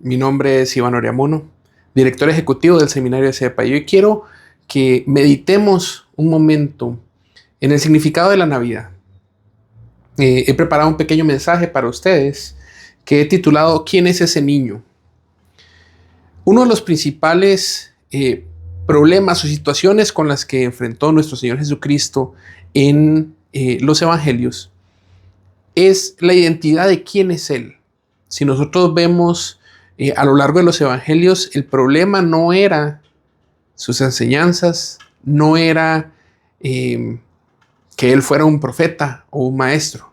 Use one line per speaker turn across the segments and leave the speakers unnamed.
Mi nombre es Iván Oriamuno, director ejecutivo del Seminario de CEPA. Y hoy quiero que meditemos un momento en el significado de la Navidad. He preparado un pequeño mensaje para ustedes que he titulado ¿Quién es ese niño? Uno de los principales problemas o situaciones con las que enfrentó nuestro Señor Jesucristo en los evangelios es la identidad de quién es Él. Si nosotros vemos a lo largo de los evangelios, el problema no era sus enseñanzas, no era que Él fuera un profeta o un maestro.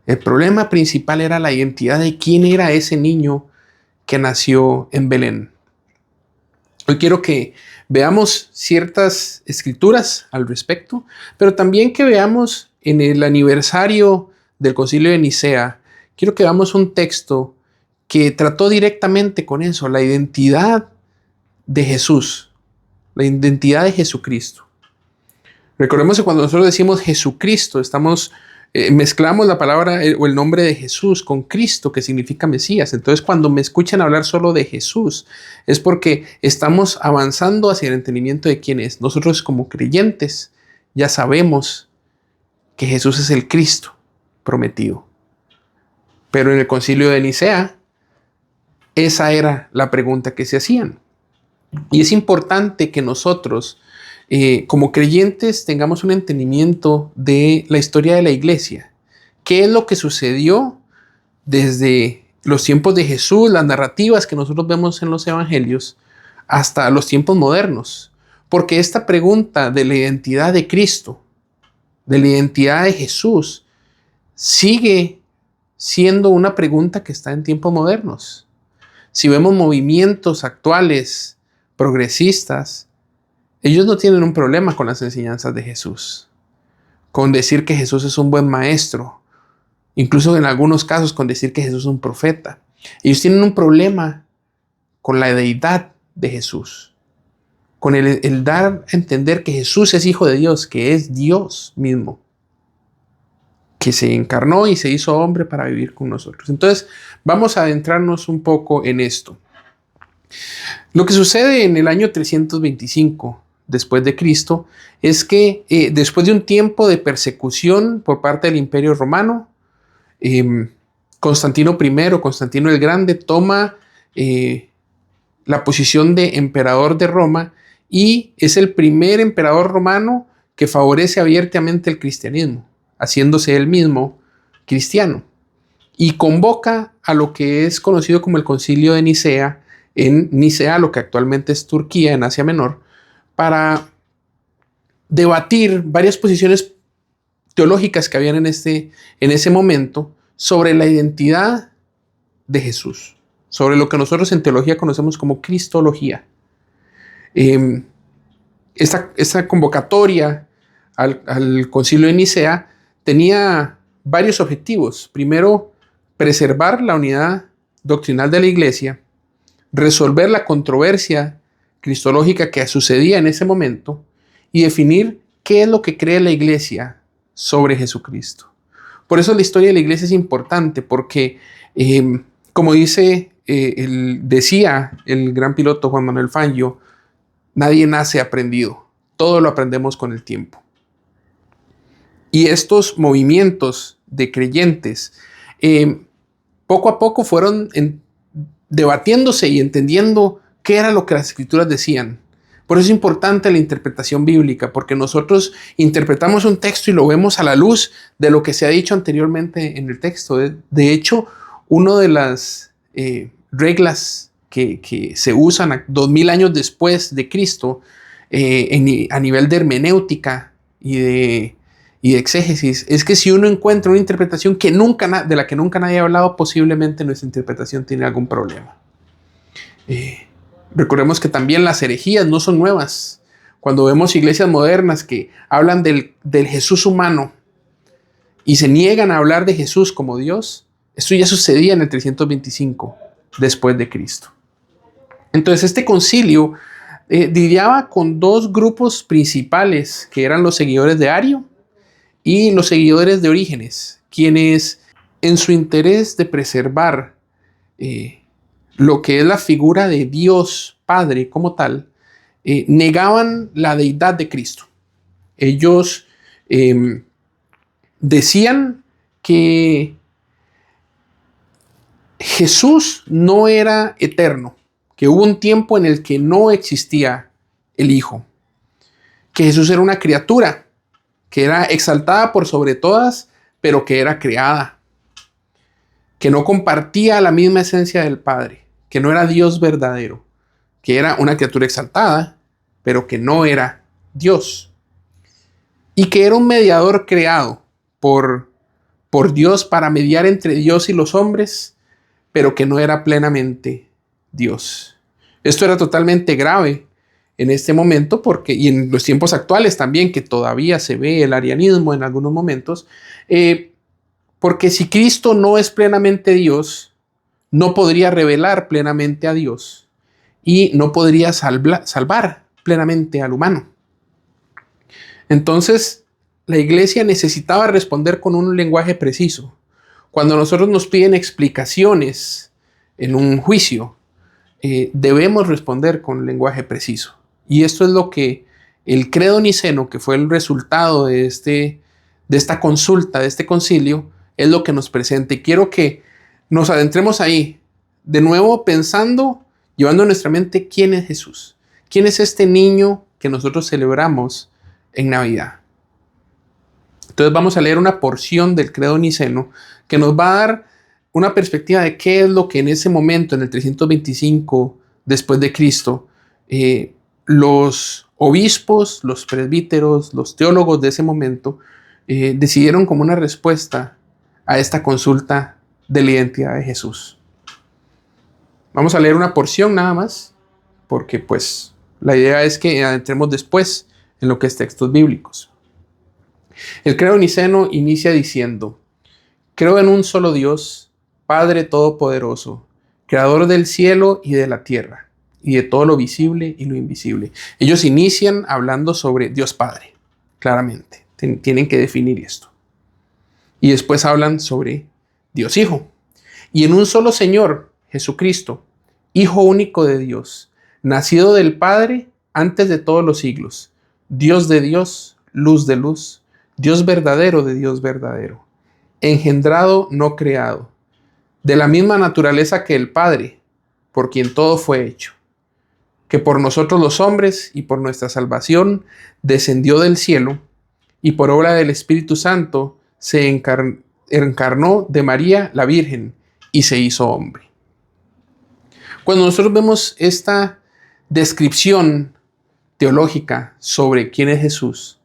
El problema principal era la identidad de quién era ese niño que nació en Belén. Hoy quiero que veamos ciertas escrituras al respecto, pero también que veamos en el aniversario del Concilio de Nicea, quiero que veamos un texto que trató directamente con eso, la identidad de Jesús, la identidad de Jesucristo. Recordemos que cuando nosotros decimos Jesucristo, mezclamos la palabra o el nombre de Jesús con Cristo, que significa Mesías. Entonces, cuando me escuchan hablar solo de Jesús, es porque estamos avanzando hacia el entendimiento de quién es. Nosotros como creyentes ya sabemos que Jesús es el Cristo prometido. Pero en el Concilio de Nicea, esa era la pregunta que se hacían. Y es importante que nosotros, como creyentes, tengamos un entendimiento de la historia de la iglesia. ¿Qué es lo que sucedió desde los tiempos de Jesús, las narrativas que nosotros vemos en los evangelios, hasta los tiempos modernos? Porque esta pregunta de la identidad de Cristo, de la identidad de Jesús, sigue siendo una pregunta que está en tiempos modernos. Si vemos movimientos actuales, progresistas, ellos no tienen un problema con las enseñanzas de Jesús, con decir que Jesús es un buen maestro, incluso en algunos casos con decir que Jesús es un profeta. Ellos tienen un problema con la deidad de Jesús, con el dar a entender que Jesús es hijo de Dios, que es Dios mismo, que se encarnó y se hizo hombre para vivir con nosotros. Entonces, vamos a adentrarnos un poco en esto. Lo que sucede en el año 325 después de Cristo es que después de un tiempo de persecución por parte del Imperio Romano, Constantino I, Constantino el Grande, toma la posición de emperador de Roma y es el primer emperador romano que favorece abiertamente el cristianismo, haciéndose él mismo cristiano, y convoca a lo que es conocido como el Concilio de Nicea, en Nicea, lo que actualmente es Turquía, en Asia Menor, para debatir varias posiciones teológicas que habían en ese momento sobre la identidad de Jesús, sobre lo que nosotros en teología conocemos como cristología. Esta convocatoria al Concilio de Nicea tenía varios objetivos. Primero, preservar la unidad doctrinal de la Iglesia, resolver la controversia cristológica que sucedía en ese momento y definir qué es lo que cree la Iglesia sobre Jesucristo. Por eso la historia de la Iglesia es importante, porque como decía el gran piloto Juan Manuel Fangio, nadie nace aprendido, todo lo aprendemos con el tiempo. Y estos movimientos de creyentes poco a poco fueron debatiéndose y entendiendo qué era lo que las escrituras decían. Por eso es importante la interpretación bíblica, porque nosotros interpretamos un texto y lo vemos a la luz de lo que se ha dicho anteriormente en el texto. De hecho, una de las reglas que se usan 2000 años después de Cristo a nivel de hermenéutica y de exégesis es que si uno encuentra una interpretación de la que nunca nadie ha hablado, posiblemente nuestra interpretación tiene algún problema. Recordemos que también las herejías no son nuevas. Cuando vemos iglesias modernas que hablan del Jesús humano y se niegan a hablar de Jesús como Dios, esto ya sucedía en el 325 después de Cristo. Entonces este concilio lidiaba con dos grupos principales, que eran los seguidores de Ario y los seguidores de Orígenes, quienes en su interés de preservar lo que es la figura de Dios Padre como tal, negaban la deidad de Cristo. Ellos decían que Jesús no era eterno, que hubo un tiempo en el que no existía el Hijo, que Jesús era una criatura, que era exaltada por sobre todas, pero que era creada, que no compartía la misma esencia del Padre, que no era Dios verdadero, que era una criatura exaltada, pero que no era Dios, y que era un mediador creado por Dios para mediar entre Dios y los hombres, pero que no era plenamente Dios. Esto era totalmente grave en este momento y en los tiempos actuales también, que todavía se ve el arianismo en algunos momentos, porque si Cristo no es plenamente Dios, no podría revelar plenamente a Dios y no podría salvar plenamente al humano. Entonces, la iglesia necesitaba responder con un lenguaje preciso. Cuando nosotros nos piden explicaciones en un juicio, debemos responder con un lenguaje preciso. Y esto es lo que el credo niceno, que fue el resultado de esta consulta, de este concilio, es lo que nos presenta. Y quiero que nos adentremos ahí, de nuevo pensando, llevando a nuestra mente quién es Jesús. ¿Quién es este niño que nosotros celebramos en Navidad? Entonces vamos a leer una porción del credo niceno que nos va a dar una perspectiva de qué es lo que en ese momento, en el 325 después de Cristo, los obispos, los presbíteros, los teólogos de ese momento decidieron como una respuesta a esta consulta de la identidad de Jesús. Vamos a leer una porción nada más, porque pues la idea es que adentremos después en lo que es textos bíblicos. El credo niceno inicia diciendo: creo en un solo Dios, Padre Todopoderoso, Creador del cielo y de la tierra, y de todo lo visible y lo invisible. Ellos inician hablando sobre Dios Padre, claramente. Tienen que definir esto. Y después hablan sobre Dios Hijo. Y en un solo Señor, Jesucristo, Hijo único de Dios, nacido del Padre antes de todos los siglos, Dios de Dios, luz de luz, Dios verdadero de Dios verdadero, engendrado, no creado, de la misma naturaleza que el Padre, por quien todo fue hecho, que por nosotros los hombres y por nuestra salvación descendió del cielo y por obra del Espíritu Santo se encarnó de María la Virgen y se hizo hombre. Cuando nosotros vemos esta descripción teológica sobre quién es Jesús,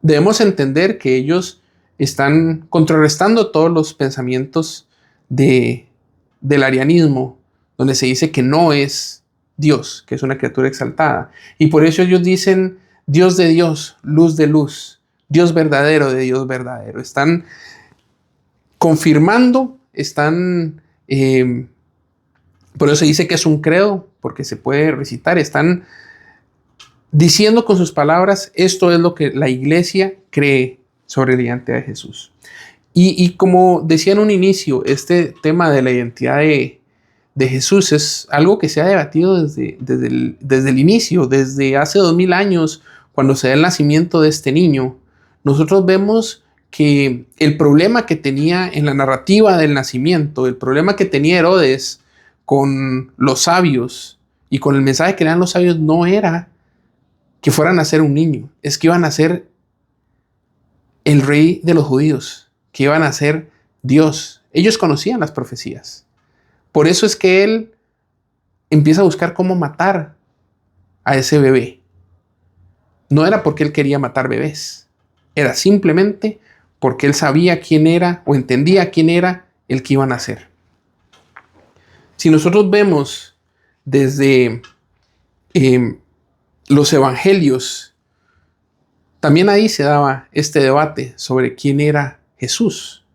debemos entender que ellos están contrarrestando todos los pensamientos del arianismo, donde se dice que no es Dios, que es una criatura exaltada. Y por eso ellos dicen Dios de Dios, luz de luz, Dios verdadero de Dios verdadero. Están confirmando, por eso se dice que es un credo, porque se puede recitar, están diciendo con sus palabras, esto es lo que la iglesia cree sobre la identidad de Jesús. Y como decía en un inicio, este tema de la identidad de Jesús es algo que se ha debatido desde el inicio, desde hace 2000 años, cuando se da el nacimiento de este niño. Nosotros vemos que el problema que tenía en la narrativa del nacimiento, el problema que tenía Herodes con los sabios y con el mensaje que eran los sabios, no era que fueran a ser un niño, es que iban a ser el rey de los judíos, que iban a ser Dios. Ellos conocían las profecías. Por eso es que él empieza a buscar cómo matar a ese bebé. No era porque él quería matar bebés, era simplemente porque él sabía quién era o entendía quién era el que iban a ser. Si nosotros vemos desde los evangelios, también ahí se daba este debate sobre quién era Jesús.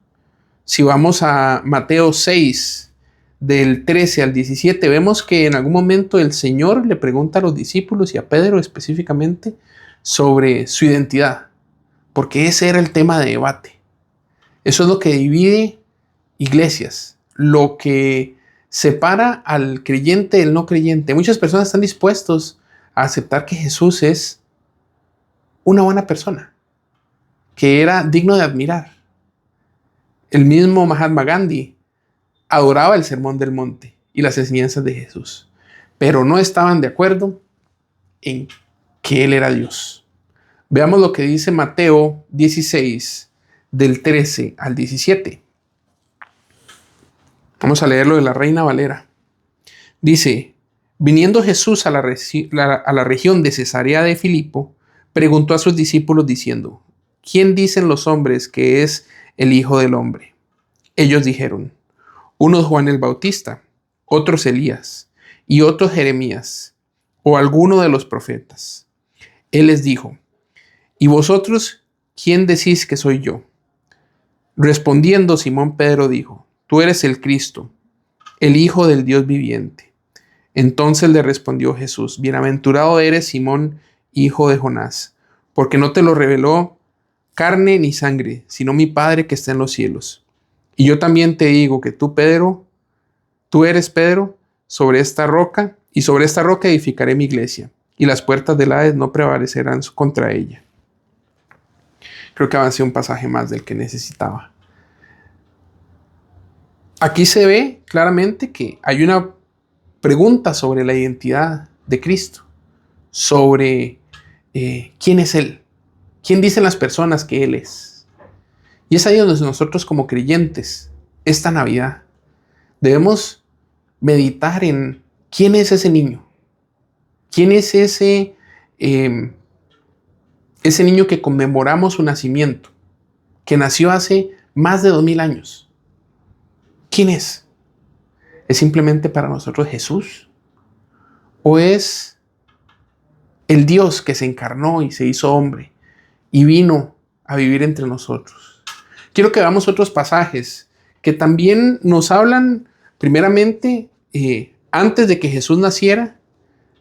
Si vamos a Mateo 6, del 13 al 17, vemos que en algún momento el Señor le pregunta a los discípulos y a Pedro específicamente sobre su identidad, porque ese era el tema de debate. Eso es lo que divide iglesias, lo que separa al creyente del no creyente. Muchas personas están dispuestos a aceptar que Jesús es una buena persona, que era digno de admirar. El mismo Mahatma Gandhi adoraba el Sermón del Monte y las enseñanzas de Jesús, pero no estaban de acuerdo en que Él era Dios. Veamos lo que dice Mateo 16, del 13 al 17. Vamos a leerlo de la Reina Valera. Dice: viniendo Jesús a la región de Cesarea de Filipo, preguntó a sus discípulos diciendo: ¿quién dicen los hombres que es el Hijo del Hombre? Ellos dijeron: unos Juan el Bautista, otros Elías, y otros Jeremías, o alguno de los profetas. Él les dijo: ¿y vosotros quién decís que soy yo? Respondiendo, Simón Pedro dijo: tú eres el Cristo, el Hijo del Dios viviente. Entonces le respondió Jesús: bienaventurado eres, Simón, hijo de Jonás, porque no te lo reveló carne ni sangre, sino mi Padre que está en los cielos. Y yo también te digo que tú, Pedro, tú eres Pedro, sobre esta roca, y sobre esta roca edificaré mi iglesia, y las puertas del Hades no prevalecerán contra ella. Creo que avancé un pasaje más del que necesitaba. Aquí se ve claramente que hay una pregunta sobre la identidad de Cristo, sobre quién es Él, quién dicen las personas que Él es. Y es ahí donde nosotros como creyentes, esta Navidad, debemos meditar en quién es ese niño, quién es ese niño que conmemoramos su nacimiento, que nació hace más de 2000 años. ¿Quién es? ¿Es simplemente para nosotros Jesús? ¿O es el Dios que se encarnó y se hizo hombre y vino a vivir entre nosotros? Quiero que veamos otros pasajes que también nos hablan, primeramente, antes de que Jesús naciera,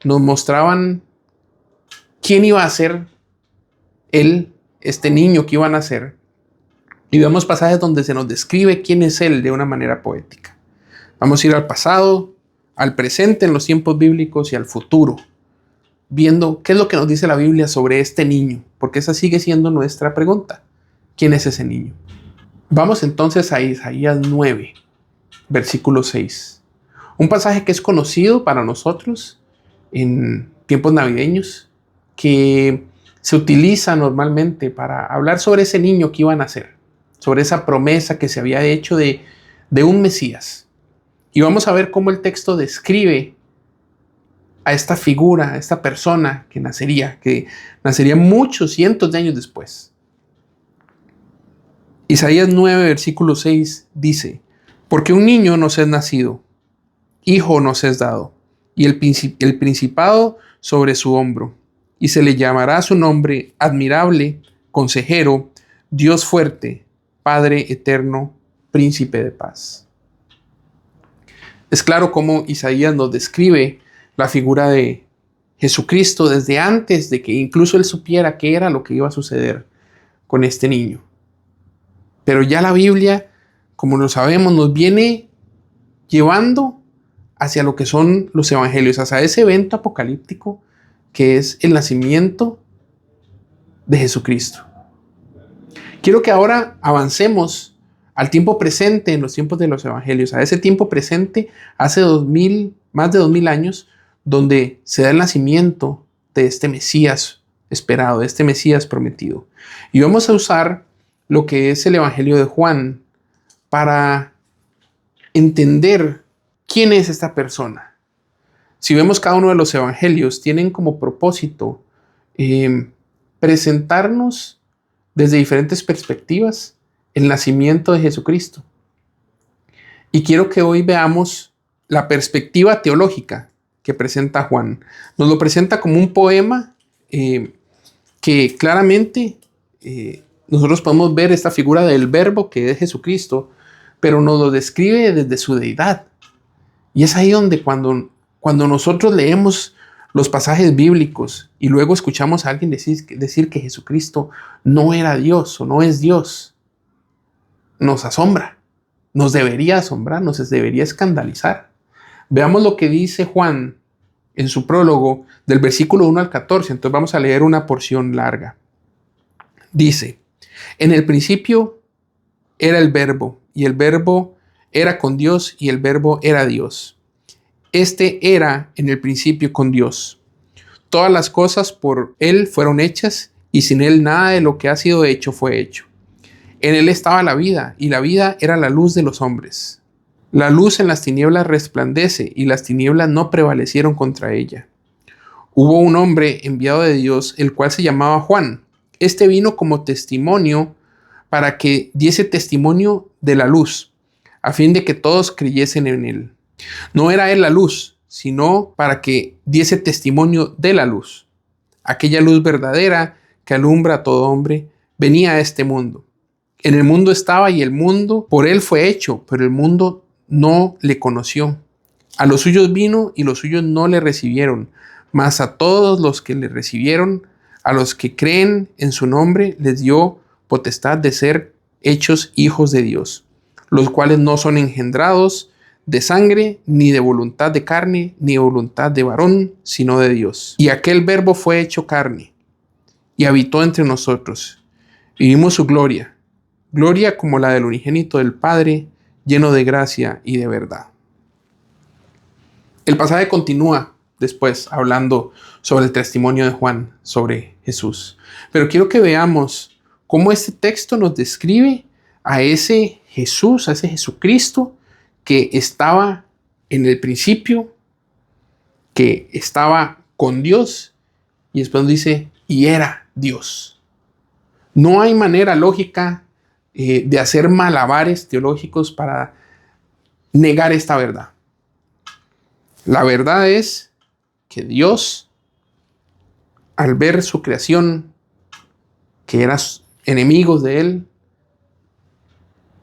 nos mostraban quién iba a ser Él, este niño que iba a nacer. Y vemos pasajes donde se nos describe quién es Él de una manera poética. Vamos a ir al pasado, al presente en los tiempos bíblicos y al futuro, viendo qué es lo que nos dice la Biblia sobre este niño, porque esa sigue siendo nuestra pregunta. ¿Quién es ese niño? Vamos entonces a Isaías 9, versículo 6. Un pasaje que es conocido para nosotros en tiempos navideños, que se utiliza normalmente para hablar sobre ese niño que iba a nacer, sobre esa promesa que se había hecho de un Mesías. Y vamos a ver cómo el texto describe a esta figura, a esta persona que nacería muchos cientos de años después. Isaías 9, versículo 6 dice: porque un niño nos es nacido, hijo nos es dado, y el principado sobre su hombro, y se le llamará su nombre admirable, consejero, Dios fuerte, Padre eterno, príncipe de paz. Es claro cómo Isaías nos describe la figura de Jesucristo desde antes de que incluso él supiera qué era lo que iba a suceder con este niño. Pero ya la Biblia, como lo sabemos, nos viene llevando hacia lo que son los evangelios, hacia ese evento apocalíptico que es el nacimiento de Jesucristo. Quiero que ahora avancemos al tiempo presente en los tiempos de los evangelios, a ese tiempo presente hace más de 2000 años, donde se da el nacimiento de este Mesías esperado, de este Mesías prometido. Y vamos a usar lo que es el Evangelio de Juan para entender quién es esta persona. Si vemos cada uno de los evangelios, tienen como propósito presentarnos desde diferentes perspectivas el nacimiento de Jesucristo. Y quiero que hoy veamos la perspectiva teológica que presenta Juan. Nos lo presenta como un poema que claramente nosotros podemos ver esta figura del verbo que es Jesucristo, pero nos lo describe desde su deidad. Y es ahí donde cuando nosotros leemos los pasajes bíblicos y luego escuchamos a alguien decir que Jesucristo no era Dios o no es Dios, nos asombra, nos debería asombrar, nos debería escandalizar. Veamos lo que dice Juan en su prólogo del versículo 1 al 14. Entonces vamos a leer una porción larga. Dice: en el principio era el Verbo, y el Verbo era con Dios, y el Verbo era Dios. Este era en el principio con Dios. Todas las cosas por Él fueron hechas, y sin Él nada de lo que ha sido hecho fue hecho. En Él estaba la vida, y la vida era la luz de los hombres. La luz en las tinieblas resplandece, y las tinieblas no prevalecieron contra ella. Hubo un hombre enviado de Dios, el cual se llamaba Juan. Este vino como testimonio para que diese testimonio de la luz, a fin de que todos creyesen en él. No era él la luz, sino para que diese testimonio de la luz. Aquella luz verdadera que alumbra a todo hombre venía a este mundo. En el mundo estaba, y el mundo por él fue hecho, pero el mundo no le conoció. A los suyos vino, y los suyos no le recibieron. Mas a todos los que le recibieron, a los que creen en su nombre, les dio potestad de ser hechos hijos de Dios, los cuales no son engendrados de sangre, ni de voluntad de carne, ni de voluntad de varón, sino de Dios. Y aquel Verbo fue hecho carne, y habitó entre nosotros, y vimos su gloria, gloria como la del unigénito del Padre, lleno de gracia y de verdad. El pasaje continúa después hablando sobre el testimonio de Juan sobre Jesús. Pero quiero que veamos cómo este texto nos describe a ese Jesús, a ese Jesucristo que estaba en el principio, que estaba con Dios, y después nos dice, y era Dios. No hay manera lógica de hacer malabares teológicos para negar esta verdad. La verdad es que Dios, al ver su creación, que eran enemigos de Él,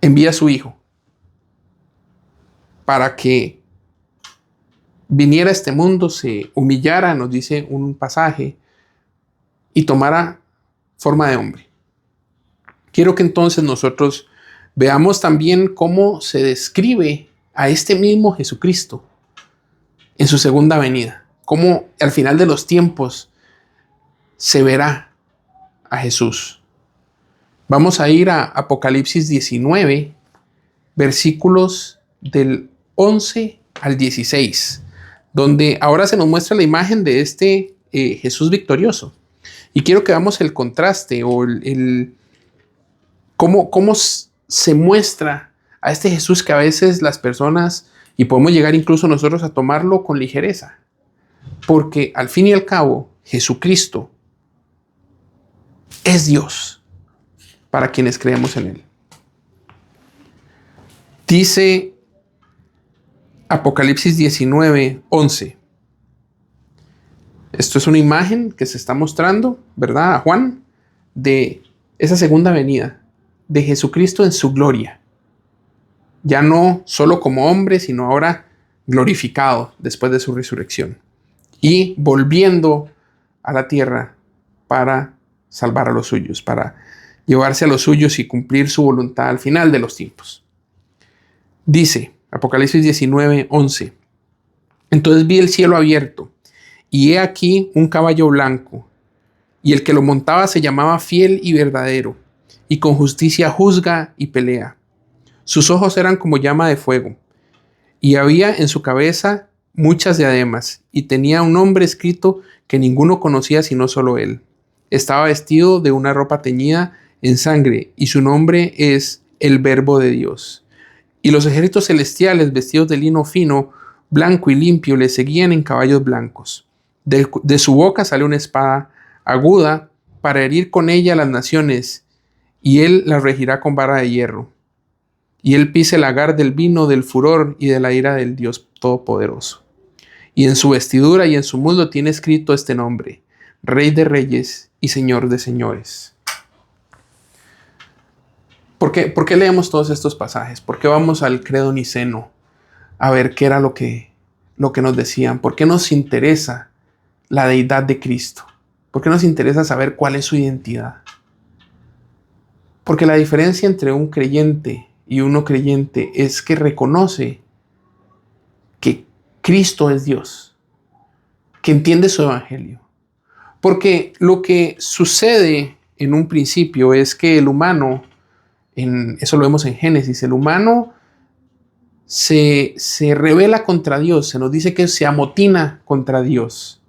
envía a su Hijo para que viniera a este mundo, se humillara, nos dice un pasaje, y tomara forma de hombre. Quiero que entonces nosotros veamos también cómo se describe a este mismo Jesucristo en su segunda venida. Cómo al final de los tiempos se verá a Jesús. Vamos a ir a Apocalipsis 19, versículos del 11 al 16, donde ahora se nos muestra la imagen de este Jesús victorioso. Y quiero que veamos el contraste o cómo se muestra a este Jesús que a veces las personas, y podemos llegar incluso nosotros a tomarlo con ligereza. Porque al fin y al cabo, Jesucristo es Dios para quienes creemos en Él. Dice Apocalipsis 19, 11. Esto es una imagen que se está mostrando, ¿verdad?, a Juan, de esa segunda venida de Jesucristo en su gloria. Ya no solo como hombre, sino ahora glorificado después de su resurrección. Y volviendo a la tierra para salvar a los suyos, para llevarse a los suyos y cumplir su voluntad al final de los tiempos. Dice Apocalipsis 19, 11. Entonces vi el cielo abierto, y he aquí un caballo blanco, y el que lo montaba se llamaba Fiel y Verdadero, y con justicia juzga y pelea. Sus ojos eran como llama de fuego, y había en su cabeza muchas diademas, y tenía un nombre escrito que ninguno conocía sino solo él. Estaba vestido de una ropa teñida en sangre, y su nombre es el Verbo de Dios. Y los ejércitos celestiales, vestidos de lino fino, blanco y limpio, le seguían en caballos blancos. De su boca sale una espada aguda para herir con ella a las naciones, y él las regirá con vara de hierro. Y él pisa el lagar del vino del furor y de la ira del Dios Todopoderoso. Y en su vestidura y en su muslo tiene escrito este nombre: Rey de Reyes y Señor de Señores. ¿Por qué leemos todos estos pasajes? ¿Por qué vamos al credo niceno a ver qué era lo que nos decían? ¿Por qué nos interesa la deidad de Cristo? ¿Por qué nos interesa saber cuál es su identidad? Porque la diferencia entre un creyente y un no creyente es que reconoce que Cristo es Dios, que entiende su evangelio. Porque lo que sucede en un principio es que el humano, eso lo vemos en Génesis, el humano se rebela contra Dios, se nos dice que se amotina contra Dios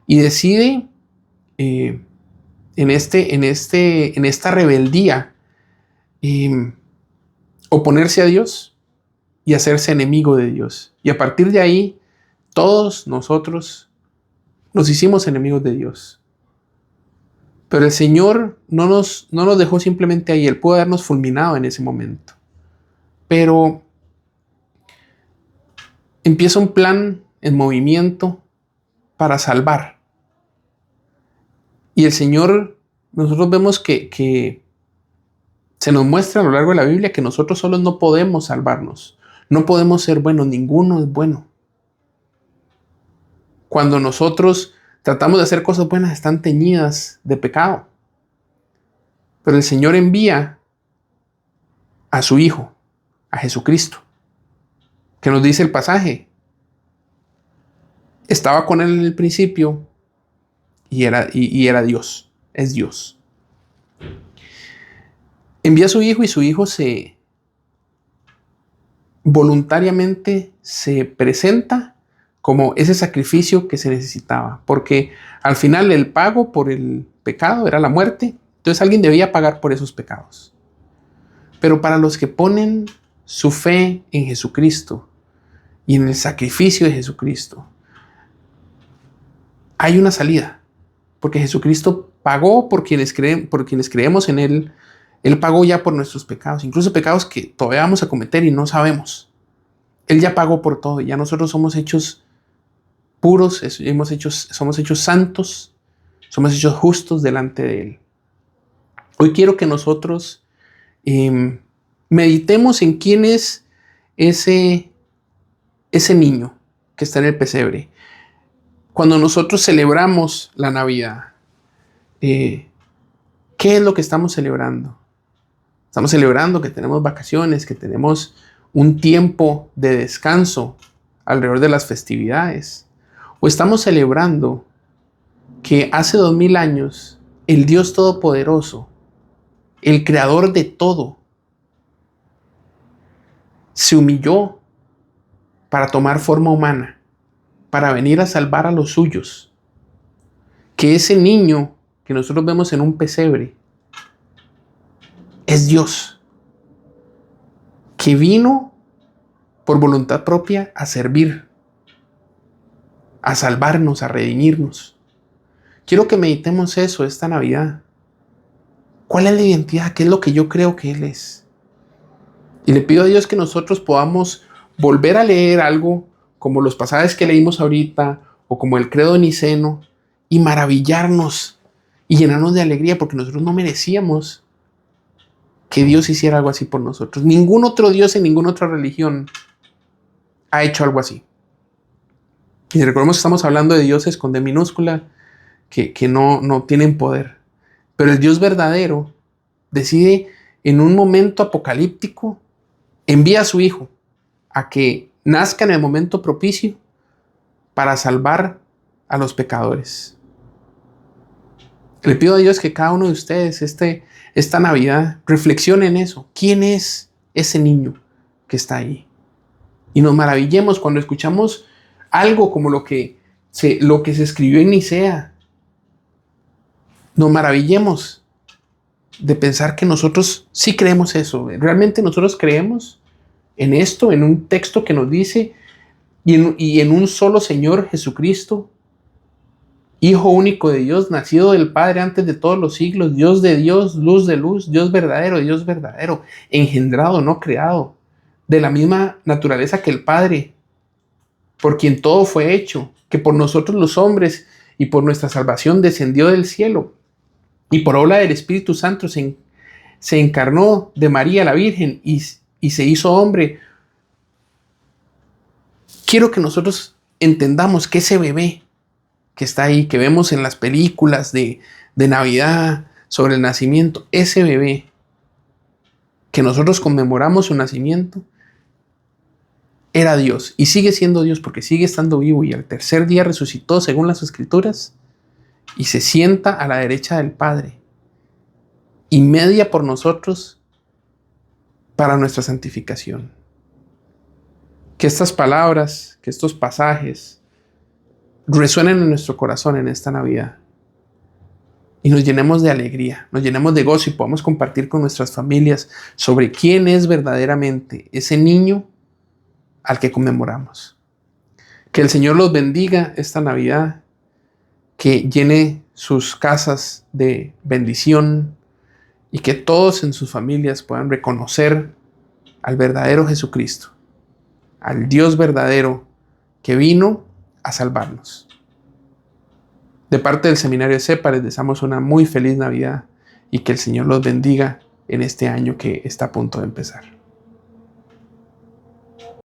y decide en esta rebeldía oponerse a Dios y hacerse enemigo de Dios. Y a partir de ahí, todos nosotros nos hicimos enemigos de Dios. Pero el Señor no nos dejó simplemente ahí. Él pudo habernos fulminado en ese momento. Pero empieza un plan en movimiento para salvar. Y el Señor, nosotros vemos que se nos muestra a lo largo de la Biblia que nosotros solos no podemos salvarnos. No podemos ser buenos, ninguno es bueno. Cuando nosotros tratamos de hacer cosas buenas, están teñidas de pecado. Pero el Señor envía a su Hijo, a Jesucristo, que nos dice el pasaje. Estaba con Él en el principio y era Dios, es Dios. Envía a su Hijo y su Hijo voluntariamente se presenta como ese sacrificio que se necesitaba, porque al final el pago por el pecado era la muerte, entonces alguien debía pagar por esos pecados. Pero para los que ponen su fe en Jesucristo y en el sacrificio de Jesucristo, hay una salida, porque Jesucristo pagó por quienes creemos en Él. Él pagó ya por nuestros pecados, incluso pecados que todavía vamos a cometer y no sabemos. Él ya pagó por todo y ya nosotros somos hechos puros, somos hechos santos, somos hechos justos delante de Él. Hoy quiero que nosotros meditemos en quién es ese niño que está en el pesebre. Cuando nosotros celebramos la Navidad, ¿qué es lo que estamos celebrando? Estamos celebrando que tenemos vacaciones, que tenemos un tiempo de descanso alrededor de las festividades. O estamos celebrando que hace 2000 años el Dios Todopoderoso, el Creador de todo, se humilló para tomar forma humana, para venir a salvar a los suyos. Que ese niño que nosotros vemos en un pesebre es Dios, que vino por voluntad propia a servir, a salvarnos, a redimirnos. Quiero que meditemos eso esta Navidad. ¿Cuál es la identidad? ¿Qué es lo que yo creo que Él es? Y le pido a Dios que nosotros podamos volver a leer algo como los pasajes que leímos ahorita o como el credo niceno y maravillarnos y llenarnos de alegría porque nosotros no merecíamos que Dios hiciera algo así por nosotros. Ningún otro Dios en ninguna otra religión ha hecho algo así. Y recordemos que estamos hablando de dioses con D minúscula que no tienen poder. Pero el Dios verdadero decide en un momento apocalíptico, envía a su Hijo a que nazca en el momento propicio para salvar a los pecadores. Le pido a Dios que cada uno de ustedes esta Navidad reflexione en eso. ¿Quién es ese niño que está ahí? Y nos maravillemos cuando escuchamos algo como lo que se escribió en Nicea. Nos maravillemos de pensar que nosotros sí creemos eso. Realmente nosotros creemos en esto, en un texto que nos dice y en un solo Señor Jesucristo, Hijo único de Dios, nacido del Padre antes de todos los siglos, Dios de Dios, luz de luz, Dios verdadero, engendrado, no creado, de la misma naturaleza que el Padre, por quien todo fue hecho, que por nosotros los hombres y por nuestra salvación descendió del cielo y por obra del Espíritu Santo se encarnó de María la Virgen y se hizo hombre. Quiero que nosotros entendamos que ese bebé que está ahí, que vemos en las películas de Navidad sobre el nacimiento, ese bebé que nosotros conmemoramos su nacimiento, era Dios y sigue siendo Dios porque sigue estando vivo y al tercer día resucitó según las Escrituras y se sienta a la derecha del Padre y media por nosotros para nuestra santificación. Que estas palabras, que estos pasajes resuenen en nuestro corazón en esta Navidad y nos llenemos de alegría, nos llenemos de gozo y podamos compartir con nuestras familias sobre quién es verdaderamente ese niño al que conmemoramos. Que el Señor los bendiga esta Navidad, que llene sus casas de bendición y que todos en sus familias puedan reconocer al verdadero Jesucristo, al Dios verdadero que vino a salvarnos. De parte del Seminario CEPA les deseamos una muy feliz Navidad y que el Señor los bendiga en este año que está a punto de empezar.